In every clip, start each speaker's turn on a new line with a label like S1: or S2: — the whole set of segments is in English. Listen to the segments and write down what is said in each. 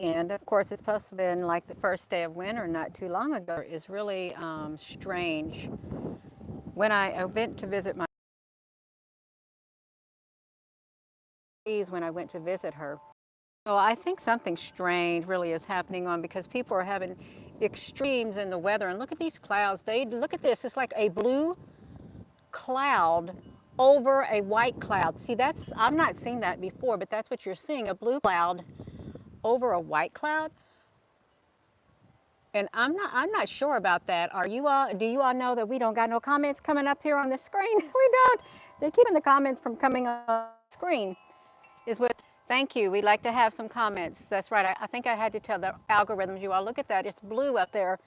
S1: And of course, it's supposed to have been like the first day of winter not too long ago. Is really strange. When I went to visit my when I went to visit her. So I think something strange really is happening on because people are having extremes in the weather. And look at these clouds. They look at this. It's like a blue cloud over a white cloud. See, that's I've not seen that before, but that's what you're seeing, a blue cloud over a white cloud. And I'm not sure about that. Are you all, do you all know that we don't got no comments coming up here on the screen? We don't. They're keeping the comments from coming on the screen. Is what, thank you. We like to have some comments. That's right. I think I had to tell the algorithms, you all look at that. It's blue up there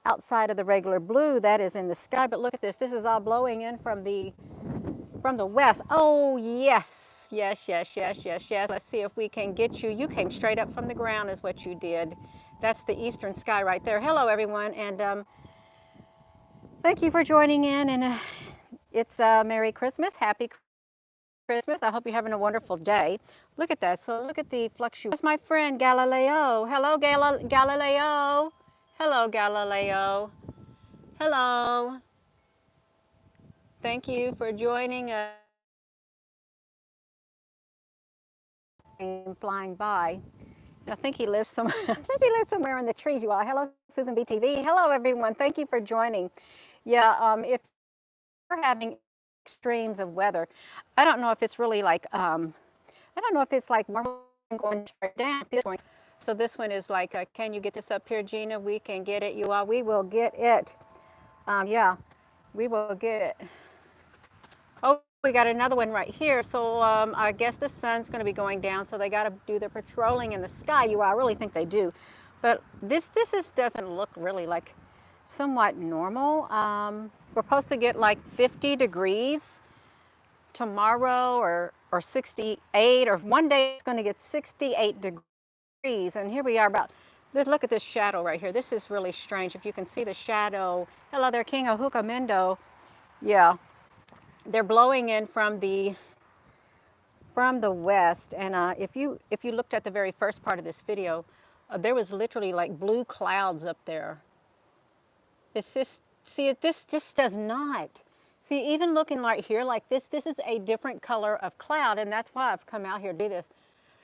S1: outside of the regular blue that is in the sky. But look at this. This is all blowing in from the west. Oh, yes. Yes, yes, yes, yes, yes. Let's see if we can get you. You came straight up from the ground is what you did. That's the eastern sky right there. Hello, everyone. And thank you for joining in. And it's Merry Christmas. Happy Christmas. I hope you're having a wonderful day. Look at that. So look at the fluctuation. That's my friend Galileo. Hello, Galileo. Hello, Galileo. Hello. Thank you for joining us. Flying by. I think he lives somewhere. I think he lives somewhere in the trees. You all. Hello, Susan BTV. Hello, everyone. Thank you for joining. Yeah. If you're having extremes of weather, I don't know if it's really like I don't know if it's like going straight down. So this one is like, can you get this up here, Gina? We can get it. You all. We will get it. Yeah, we will get it. Oh, we got another one right here. So I guess the sun's going to be going down, so they got to do their patrolling in the sky. You, I really think they do, but this doesn't look really like somewhat normal. We're supposed to get like 50 degrees tomorrow, or 68, or one day it's going to get 68 degrees, and here we are about. Look at this shadow right here. This is really strange. If you can see the shadow. Hello there, King Ahuka Mendo. Yeah. They're blowing in from the west, and if you looked at the very first part of this video, there was literally like blue clouds up there. It's this. See it. This does not. See, even looking right here like this is a different color of cloud, and that's why I've come out here to do this,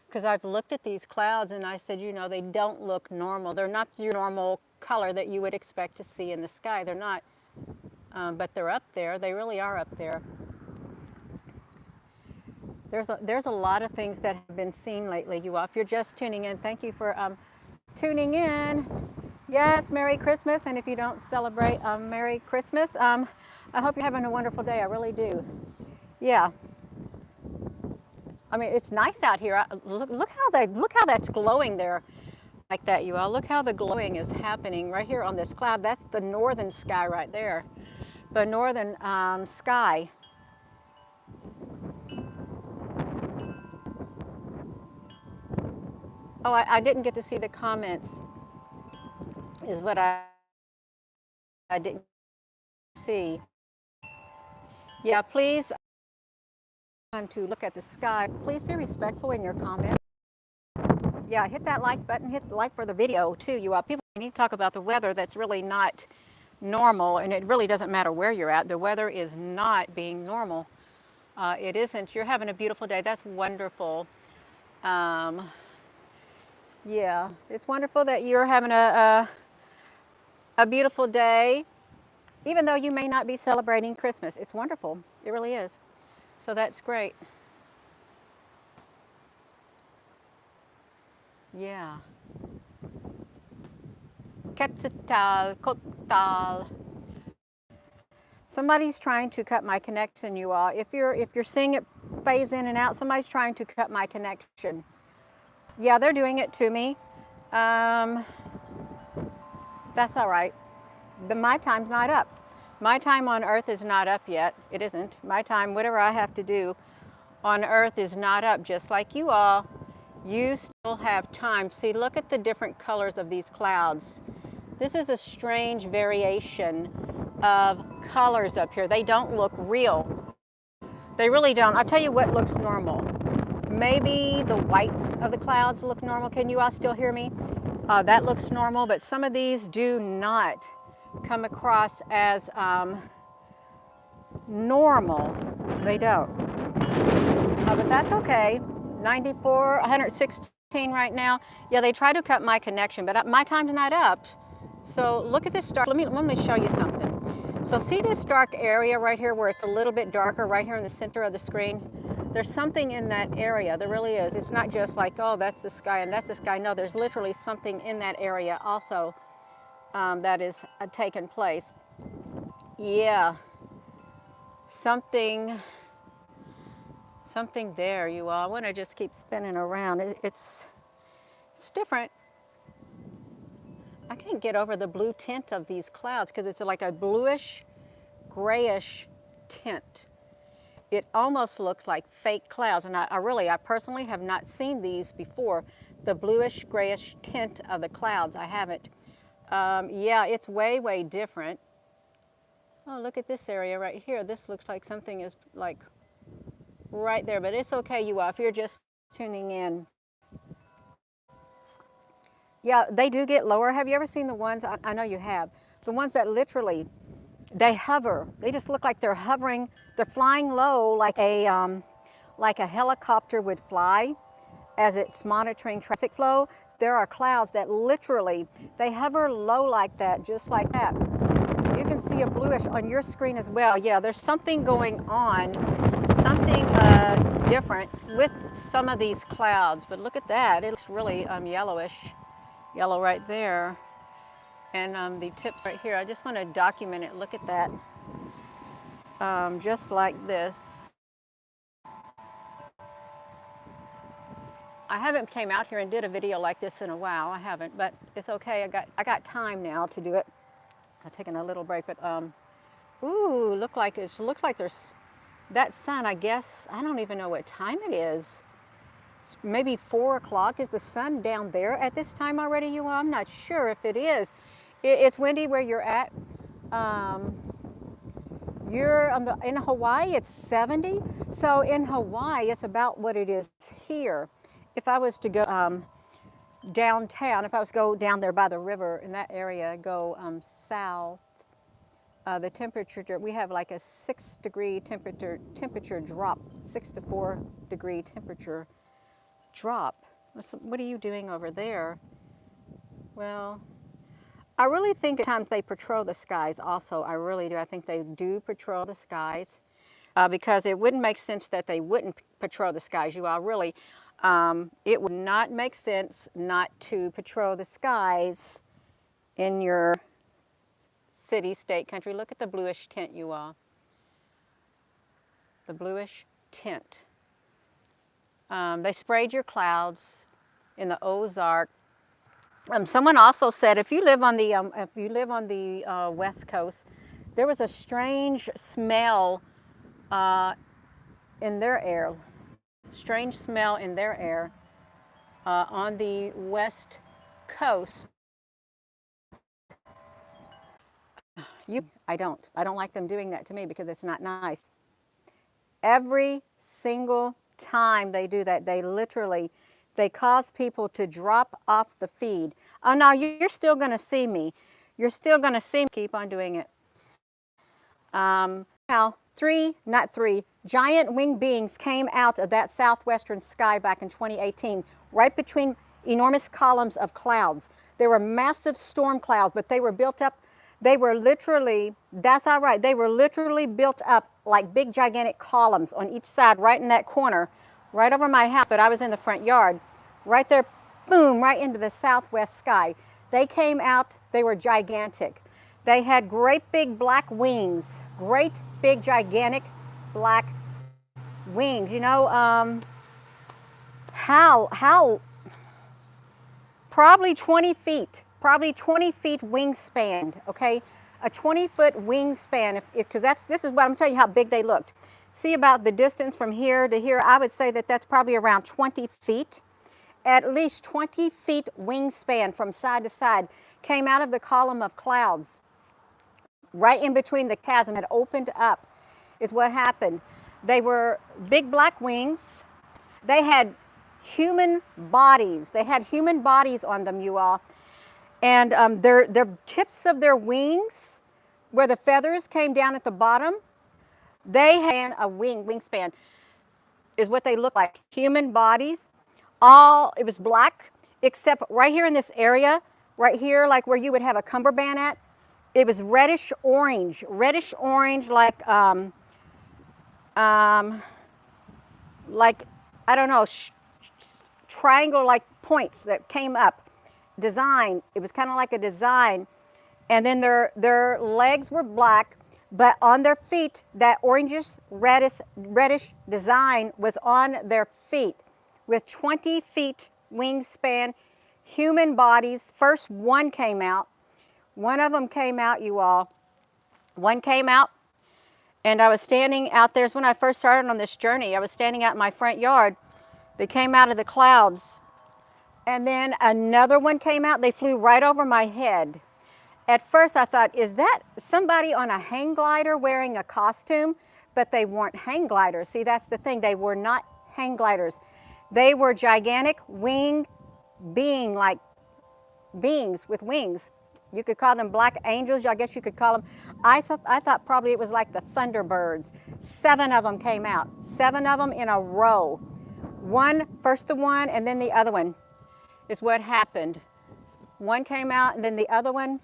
S1: because I've looked at these clouds and I said, you know, they don't look normal. They're not your normal color that you would expect to see in the sky. They're not. But they're up there. They really are up there. There's a lot of things that have been seen lately. You all, if you're just tuning in, thank you for tuning in. Yes, Merry Christmas. And if you don't celebrate Merry Christmas, I hope you're having a wonderful day. I really do. Yeah. I mean, it's nice out here. Look how that's glowing there, like that. You all, look how the glowing is happening right here on this cloud. That's the northern sky right there. The northern sky. Oh, I didn't get to see the comments, is what I didn't see. Yeah, please, to look at the sky. Please be respectful in your comments. Yeah, hit that like button, hit the like for the video too. You all, people need to talk about the weather that's really not normal, and it really doesn't matter where you're at. The weather is not being normal. It isn't. You're having a beautiful day. That's wonderful. Yeah, it's wonderful that you're having a beautiful day, even though you may not be celebrating Christmas. It's wonderful. It really is. So that's great. Yeah. Quetzal, Kotal. Somebody's trying to cut my connection, you all. If you're seeing it phase in and out, somebody's trying to cut my connection. Yeah, they're doing it to me. That's all right. But my time's not up. My time on Earth is not up yet. It isn't. My time, whatever I have to do on Earth is not up, just like you all. You still have time. See, look at the different colors of these clouds. This is a strange variation of colors up here. They don't look real. They really don't. I'll tell you what looks normal. maybe the whites of the clouds look normal. Can you all still hear me? That looks normal, but some of these do not come across as normal. They don't. But that's okay. 94, 116 right now. Yeah, they try to cut my connection, but my time's not up. So look at this dark. Let me show you something. So see this dark area right here where it's a little bit darker right here in the center of the screen? There's something in that area. There really is. It's not just like, oh, that's the sky and that's the sky. No, there's literally something in that area also that is taking place. Yeah, something there, you all. I want to just keep spinning around. It's different. I can't get over the blue tint of these clouds because it's like a bluish, grayish tint. It almost looks like fake clouds, and I personally have not seen these before. The bluish, grayish tint of the clouds, I haven't. Yeah, it's way, way different. Oh, look at this area right here. This looks like something is like right there, but it's okay, you all, if you're just tuning in. Yeah, they do get lower. Have you ever seen the ones, I know you have, the ones that literally, they hover. They just look like they're hovering. They're flying low like a helicopter would fly as it's monitoring traffic flow. There are clouds that literally, they hover low like that, just like that. You can see a bluish on your screen as well. Yeah, there's something going on, something different with some of these clouds. But look at that. It looks really yellowish, yellow right there. And the tips right here, I just want to document it. Look at that. Just like this. I haven't came out here and did a video like this in a while. I haven't, but it's okay. I got time now to do it. I've taken a little break, but ooh, looks like there's that sun. I guess I don't even know what time it is. It's maybe 4 o'clock. Is the sun down there at this time already, you all? I'm not sure if it is. It's windy where you're at. You're in Hawaii. It's 70. So in Hawaii, it's about what it is here. If I was to go downtown, if I was to go down there by the river in that area, go south, the temperature, we have like a 6-degree temperature drop, 6 to 4 degree temperature drop. What are you doing over there? Well, I really think at times they patrol the skies also. I really do. I think they do patrol the skies because it wouldn't make sense that they wouldn't patrol the skies. You all really, it would not make sense not to patrol the skies in your city, state, country. Look at the bluish tint, you all. The bluish tint. They sprayed your clouds in the Ozark. Someone also said if you live on the West Coast, there was a strange smell in their air. Strange smell in their air on the West Coast. I don't like them doing that to me because it's not nice. Every single time they do that, they cause people to drop off the feed. Oh no, you're still going to see me. You're still going to see me. Keep on doing it. Now, not three, giant winged beings came out of that southwestern sky back in 2018, right between enormous columns of clouds. They were massive storm clouds, but they were built up. They were literally, that's all right, they were literally built up like big gigantic columns on each side, right in that corner, right over my house, but I was in the front yard. Right there, boom, right into the southwest sky. They came out, they were gigantic. They had great big black wings, great big gigantic black wings. You know, how, probably 20 feet wingspan, okay? A 20-foot wingspan, because this is what I'm telling you how big they looked. See about the distance from here to here, I would say that that's probably around 20 feet. At least 20 feet wingspan from side to side came out of the column of clouds. Right in between the chasm had opened up is what happened. They were big black wings. They had human bodies. They had human bodies on them, you all. And their tips of their wings, where the feathers came down at the bottom, they had a wingspan, is what they look like. Human bodies. All, it was black, except right here in this area, right here, like where you would have a cummerbund at, it was reddish orange, um, like, I don't know, triangle like points that came up. Design, it was kind of like a design. And then their legs were black, but on their feet, that orangish, reddish design was on their feet with 20 feet wingspan, human bodies. First one came out. One of them came out, you all. One came out, and I was standing out there. It's when I first started on this journey. I was standing out in my front yard. They came out of the clouds. And then another one came out. They flew right over my head. At first I thought, is that somebody on a hang glider wearing a costume? But they weren't hang gliders. See, that's the thing. They were not hang gliders. They were gigantic wing like beings with wings. You could call them black angels, I guess you could call them. I thought probably it was like the Thunderbirds. 7 of them came out. 7 of them in a row. First the one and then the other one is what happened. One came out and then the other one.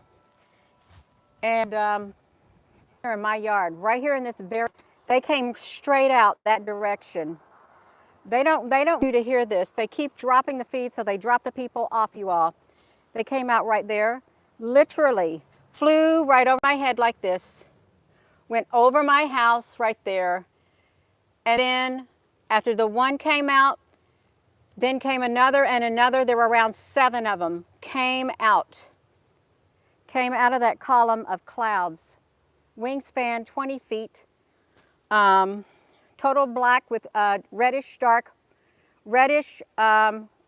S1: And here in my yard, right here in this they came straight out that direction. They don't want you to hear this. They keep dropping the feed, so they drop the people off, you all. They came out right there, literally flew right over my head like this, went over my house right there. And then after the one came out, then came another and another. There were around 7 of them came out of that column of clouds. Wingspan 20 feet, total black with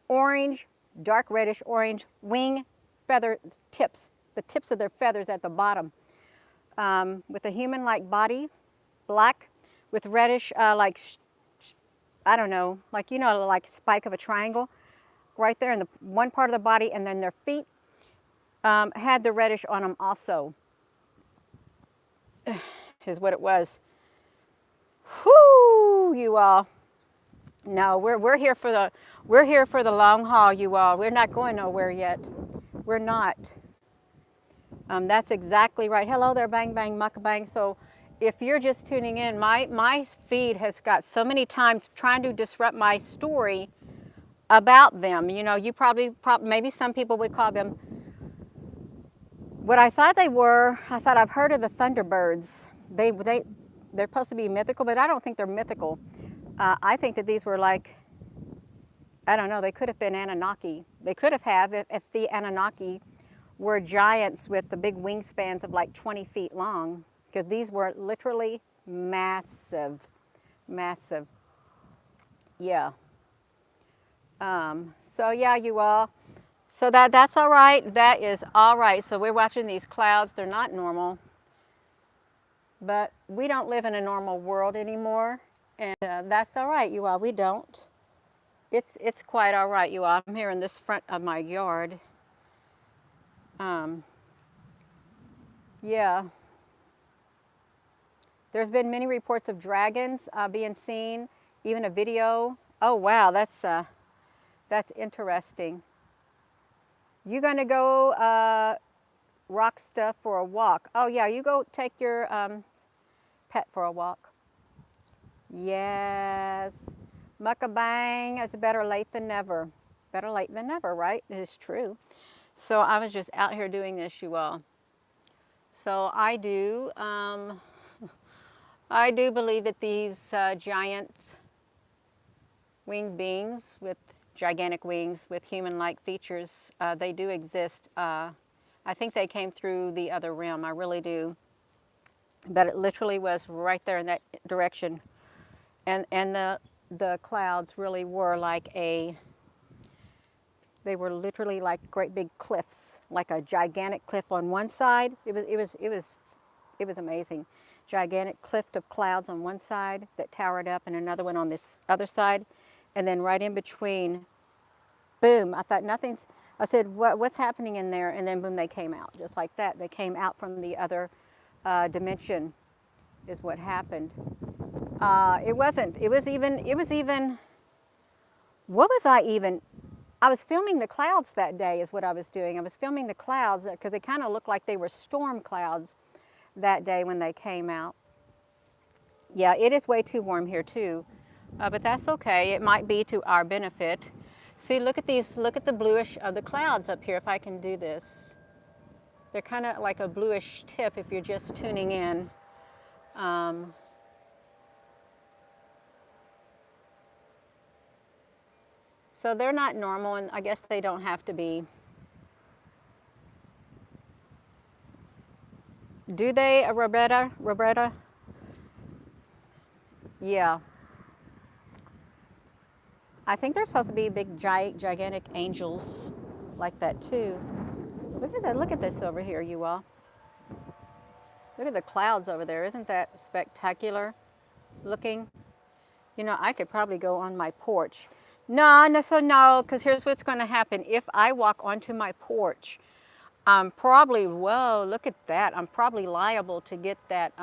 S1: orange, dark reddish orange wing feather tips, the tips of their feathers at the bottom, with a human-like body, black, with reddish, I don't know, like, you know, like spike of a triangle, right there in the one part of the body, and then their feet had the reddish on them also. Is what it was. Whoo, you all. No, we're here for the long haul, you all. We're not going nowhere yet. We're not. That's exactly right. Hello there, bang bang mukbang. So if you're just tuning in, my feed has got so many times trying to disrupt my story about them. You know, you probably maybe some people would call them what I thought they were. I thought I've heard of the Thunderbirds. They're supposed to be mythical, but I don't think they're mythical. I think that these were like, I don't know, they could have been Anunnaki. They could have if the Anunnaki were giants with the big wingspans of like 20 feet long, because these were literally massive, massive. Yeah. So yeah, you all. So that's all right. That is all right. So we're watching these clouds. They're not normal. But we don't live in a normal world anymore. And that's all right, you all. We don't. It's quite all right, you all. I'm here in this front of my yard. Yeah. There's been many reports of dragons being seen, even a video. Oh, wow. That's interesting. You gonna go rock stuff for a walk? Oh yeah, you go take your pet for a walk. Yes, mukbang. It's better late than never. Better late than never, right? It is true. So I was just out here doing this, you all. So I do believe that these giants, winged beings with gigantic wings with human-like features, they do exist. I think they came through the other realm, I really do. But it literally was right there in that direction. And the clouds really were like they were literally like great big cliffs, like a gigantic cliff on one side. It was amazing. Gigantic cliff of clouds on one side that towered up and another one on this other side. And then right in between, boom, I thought nothing's, I said, what's happening in there? And then boom, they came out just like that. They came out from the other dimension is what happened. It wasn't, it was even, what was I even, I was filming the clouds that day is what I was doing. I was filming the clouds because they kind of looked like they were storm clouds that day when they came out. Yeah, it is way too warm here too, but that's okay. It might be to our benefit. See, look at these, look at the bluish of the clouds up here, if I can do this. They're kind of like a bluish tip if you're just tuning in. So they're not normal, and I guess they don't have to be. Do they, Roberta? Roberta? Yeah. I think they're supposed to be big, gigantic angels like that too. Look at that. Look at this over here, you all. Look at the clouds over there. Isn't that spectacular looking? You know, I could probably go on my porch. No, no, so no, because here's what's going to happen. If I walk onto my porch, I'm probably, whoa, look at that. I'm probably liable to get that,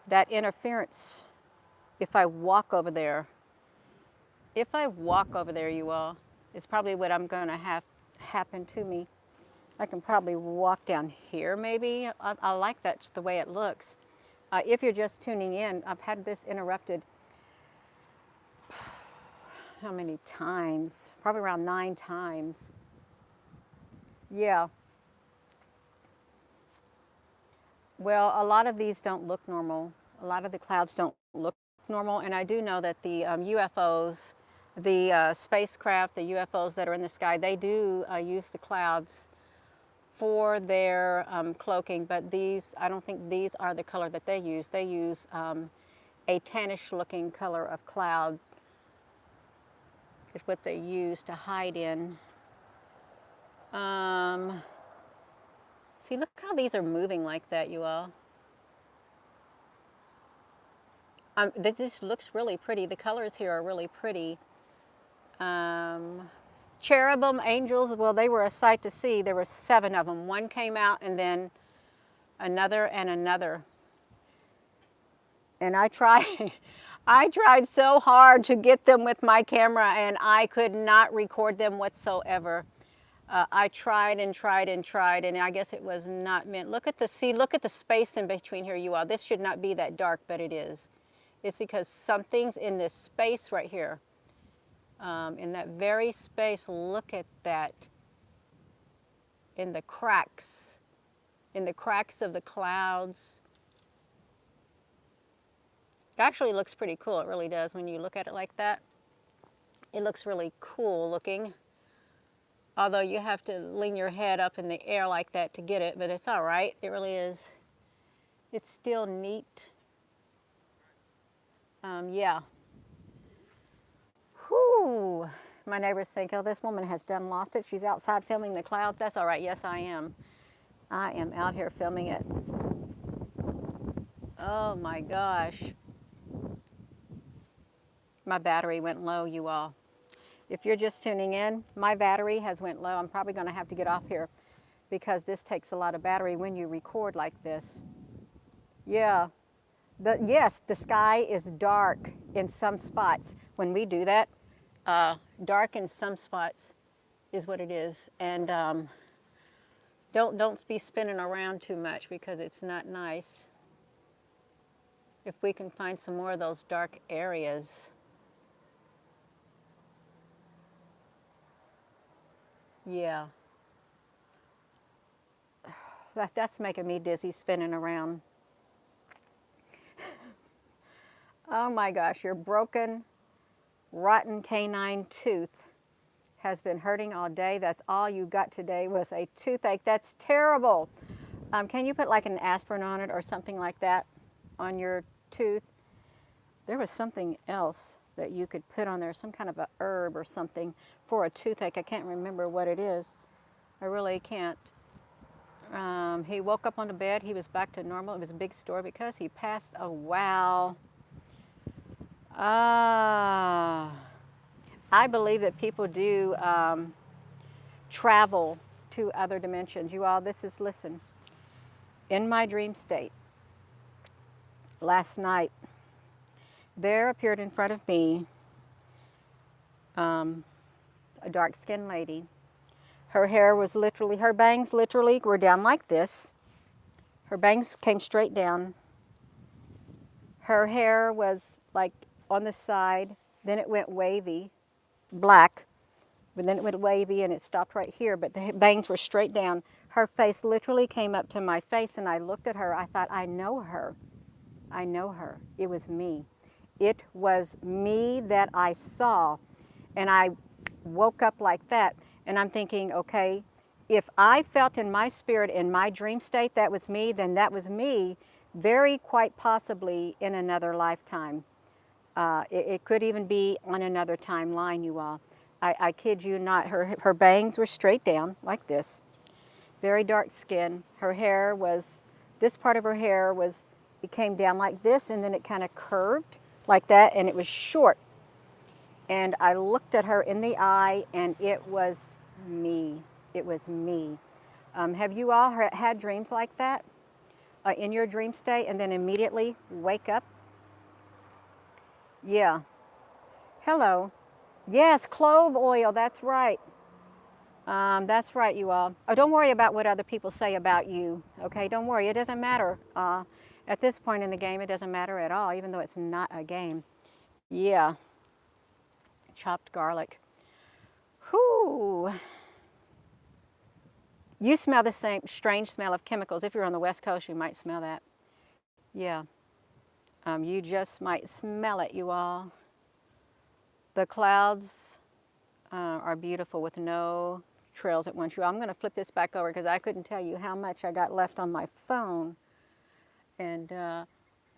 S1: that interference if I walk over there. If I walk over there, you all, it's probably what I'm going to have happen to me. I can probably walk down here maybe. I like that, the way it looks. If you're just tuning in, I've had this interrupted how many times? Probably around 9 times. Yeah. Well, a lot of these don't look normal. A lot of the clouds don't look normal. And I do know that the UFOs, the spacecraft, the UFOs that are in the sky, they do use the clouds for their cloaking. But these, I don't think these are the color that they use. They use a tannish looking color of cloud is what they use to hide in. See, look how these are moving like that, you all. This looks really pretty. The colors here are really pretty. Cherubim angels, well, they were a sight to see. There were 7 of them. One came out and then another and another. And I tried, I tried so hard to get them with my camera and I could not record them whatsoever. I tried and tried and tried, and I guess it was not meant. Look at the, see, look at the space in between here, you all. This should not be that dark, but it is. It's because something's in this space right here. In that very space, look at that. In the cracks of the clouds. It actually looks pretty cool. It really does when you look at it like that. It looks really cool looking. Although you have to lean your head up in the air like that to get it, but it's all right. It really is. It's still neat. Yeah. Whew. My neighbors think, oh, this woman has done lost it. She's outside filming the clouds. That's all right. Yes, I am. I am out here filming it. Oh my gosh. My battery went low, you all. If you're just tuning in, my battery has went low. I'm probably going to have to get off here because this takes a lot of battery when you record like this. Yeah. Yes, the sky is dark in some spots. When we do that, dark in some spots is what it is. And don't be spinning around too much because it's not nice. If we can find some more of those dark areas. Yeah. That's making me dizzy spinning around. Oh my gosh, your broken, rotten canine tooth has been hurting all day. That's all you got today was a toothache. That's terrible. Can you put like an aspirin on it or something like that on your tooth? There was something else that you could put on there, some kind of a herb or something for a toothache. I can't remember what it is. I really can't. He woke up on the bed. He was back to normal. It was a big story because he passed. Oh, wow. Uh, I believe that people do travel to other dimensions. You all, this is, listen, in my dream state last night, there appeared in front of me a dark-skinned lady. Her hair was literally, her bangs literally were down like this. Her bangs came straight down. Her hair was like on the side, then it went wavy, black, but then it went wavy and it stopped right here, but the bangs were straight down. Her face literally came up to my face and I looked at her. I thought, I know her. I know her. It was me. It was me that I saw. And I woke up like that. And I'm thinking, okay, if I felt in my spirit, in my dream state, that was me, then that was me, very quite possibly in another lifetime. It could even be on another timeline, you all. I kid you not. Her bangs were straight down like this, very dark skin. Her hair was, this part of her hair was, it came down like this and then it kind of curved like that and it was short. And I looked at her in the eye and it was me. It was me. Have you all had dreams like that in your dream state and then immediately wake up? Yeah. Hello. Yes, clove oil, that's right. That's right, you all. Oh, don't worry about what other people say about you, okay? Don't worry, it doesn't matter. At this point in the game, it doesn't matter at all, even though it's not a game. Yeah, chopped garlic. Whoo! You smell the same strange smell of chemicals. If you're on the West Coast, you might smell that. Yeah, you just might smell it, you all. The clouds are beautiful with no trails at once. I'm going to flip this back over because I couldn't tell you how much I got left on my phone. And I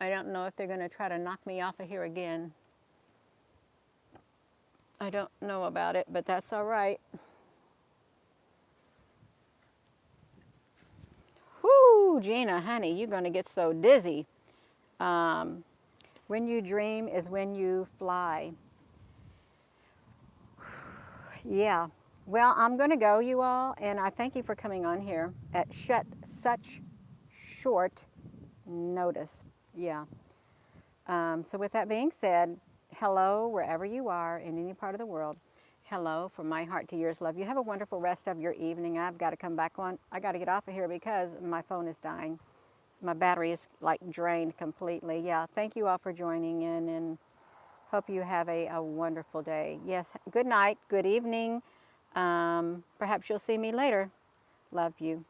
S1: don't know if they're going to try to knock me off of here again. I don't know about it, but that's all right. Whoo, Gina, honey, you're going to get so dizzy. When you dream is when you fly. Yeah. Well, I'm going to go, you all, and I thank you for coming on here at such short notice. Yeah. So with that being said, hello wherever you are in any part of the world. Hello from my heart to yours, love. You have a wonderful rest of your evening. I've got to come back on. I got to get off of here because my phone is dying. My battery is like drained completely. Yeah, thank you all for joining in and hope you have a wonderful day. Yes, good night, good evening. Perhaps you'll see me later. Love you.